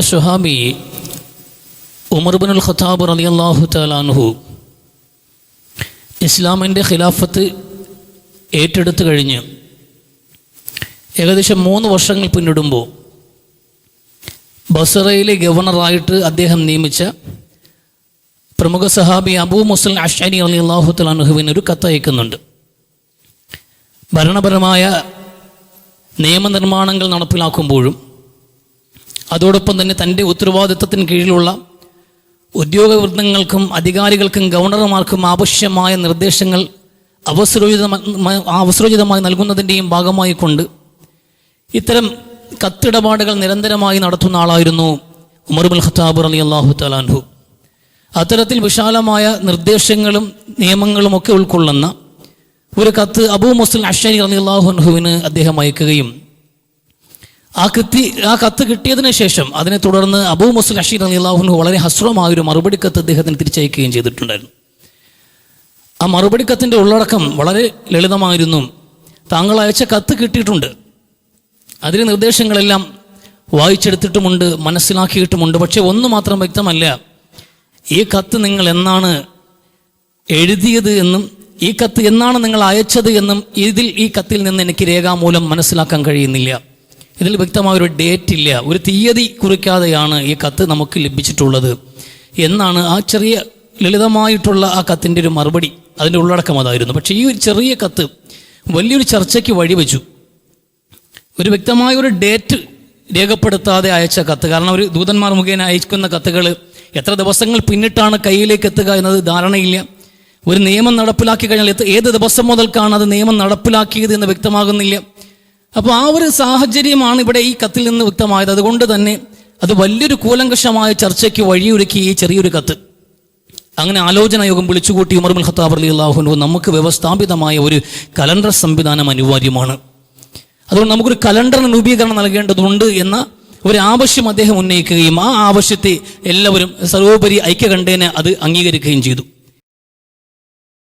സ്വഹാബി ഉമർ ഇബ്നുൽ ഖത്താബ് റളിയല്ലാഹു തആല അൻഹു ഇസ്ലാമിൻ്റെ ഖിലാഫത്ത് ഏറ്റെടുത്തു കഴിഞ്ഞ് ഏകദേശം 3 വർഷങ്ങൾ പിന്നിടുമ്പോൾ ബസറയിലെ ഗവർണറായിട്ട് അദ്ദേഹം നിയമിച്ച പ്രമുഖ സഹാബി അബൂ മുസൽ അശ്അരി റളിയല്ലാഹു തആല അൻഹുവിന് ഒരു കത്തയക്കുന്നുണ്ട്. ഭരണപരമായ നിയമനിർമ്മാണങ്ങൾ നടപ്പിലാക്കുമ്പോഴും അതോടൊപ്പം തന്നെ തൻ്റെ ഉത്തരവാദിത്വത്തിന് കീഴിലുള്ള ഉദ്യോഗവൃന്ദങ്ങൾക്കും അധികാരികൾക്കും ഗവർണർമാർക്കും ആവശ്യമായ നിർദ്ദേശങ്ങൾ അവസരോചിതമായി നൽകുന്നതിൻ്റെയും ഭാഗമായി കൊണ്ട് ഇത്തരം കത്തിടപാടുകൾ നിരന്തരമായി നടത്തുന്ന ആളായിരുന്നു ഉമർ ഇബ്നുൽ ഖത്താബ് റളിയല്ലാഹു തആല അൻഹു. അത്തരത്തിൽ വിശാലമായ നിർദ്ദേശങ്ങളും നിയമങ്ങളുമൊക്കെ ഉൾക്കൊള്ളുന്ന ഒരു കത്ത് അബൂ മുസൽ അശ്അരി റളിയല്ലാഹു അൻഹുവിന് അദ്ദേഹം അയക്കുകയും ആ കത്ത് കിട്ടിയതിന് ശേഷം അതിനെ തുടർന്ന് അബൂ മുസൽ അശ്അരി റളിയല്ലാഹു അൻഹു വളരെ ഹസ്രമായൊരു മറുപടി കത്ത് അദ്ദേഹത്തിന് തിരിച്ചയക്കുകയും ചെയ്തിട്ടുണ്ടായിരുന്നു. ആ മറുപടി കത്തിൻ്റെ ഉള്ളടക്കം വളരെ ലളിതമായിരുന്നു. താങ്കൾ അയച്ച കത്ത് കിട്ടിയിട്ടുണ്ട്, അതിലെ നിർദ്ദേശങ്ങളെല്ലാം വായിച്ചെടുത്തിട്ടുമുണ്ട്, മനസ്സിലാക്കിയിട്ടുമുണ്ട്. പക്ഷെ ഒന്ന് മാത്രം വ്യക്തമല്ല, ഈ കത്ത് നിങ്ങൾ എന്നാണ് എഴുതിയത് എന്നും ഈ കത്ത് എന്നാണ് നിങ്ങൾ അയച്ചത് എന്നും ഈ കത്തിൽ നിന്ന് എനിക്ക് രേഖാമൂലം മനസ്സിലാക്കാൻ കഴിയുന്നില്ല. ഇതിൽ വ്യക്തമായൊരു ഡേറ്റ് ഇല്ല, ഒരു തീയതി കുറിക്കാതെയാണ് ഈ കത്ത് നമുക്ക് ലഭിച്ചിട്ടുള്ളത് എന്നാണ് ആ ചെറിയ ലളിതമായിട്ടുള്ള ആ കത്തിൻ്റെ ഒരു മറുപടി, അതിൻ്റെ ഉള്ളടക്കം അതായിരുന്നു. പക്ഷേ ഈ ഒരു ചെറിയ കത്ത് വലിയൊരു ചർച്ചയ്ക്ക് വഴിവെച്ചു. ഒരു വ്യക്തമായൊരു ഡേറ്റ് രേഖപ്പെടുത്താതെ അയച്ച കത്ത്, കാരണം ഒരു ദൂതന്മാർ മുഖേന അയക്കുന്ന കത്തുകൾ എത്ര ദിവസങ്ങൾ പിന്നിട്ടാണ് കയ്യിലേക്ക് എത്തുക എന്നത് ധാരണയില്ല. ഒരു നിയമം നടപ്പിലാക്കി കഴിഞ്ഞാൽ ഏത് ദിവസം മുതൽക്കാണ് അത് നിയമം നടപ്പിലാക്കിയത് എന്ന് വ്യക്തമാകുന്നില്ല. അപ്പോൾ ആ ഒരു സാഹചര്യമാണ് ഇവിടെ ഈ കത്തിൽ നിന്ന് വ്യക്തമായത്. അതുകൊണ്ട് തന്നെ അത് വലിയൊരു കൂലങ്കഷമായ ചർച്ചയ്ക്ക് വഴിയൊരുക്കി ഈ ചെറിയൊരു കത്ത്. അങ്ങനെ ആലോചനാ യോഗം വിളിച്ചുകൂട്ടി ഉമർ ഇബ്നുൽ ഖത്താബ് റളിയല്ലാഹു അൻഹു നമുക്ക് വ്യവസ്ഥാപിതമായ ഒരു കലണ്ടർ സംവിധാനം അനിവാര്യമാണ്, അതുകൊണ്ട് നമുക്കൊരു കലണ്ടർ രൂപീകരണം നൽകേണ്ടതുണ്ട് എന്ന ഒരു ആവശ്യം അദ്ദേഹം ഉന്നയിക്കുകയും ആ ആവശ്യത്തെ എല്ലാവരും സർവോപരി ഐക്യകണ്ഠേന അത് അംഗീകരിക്കുകയും ചെയ്തു.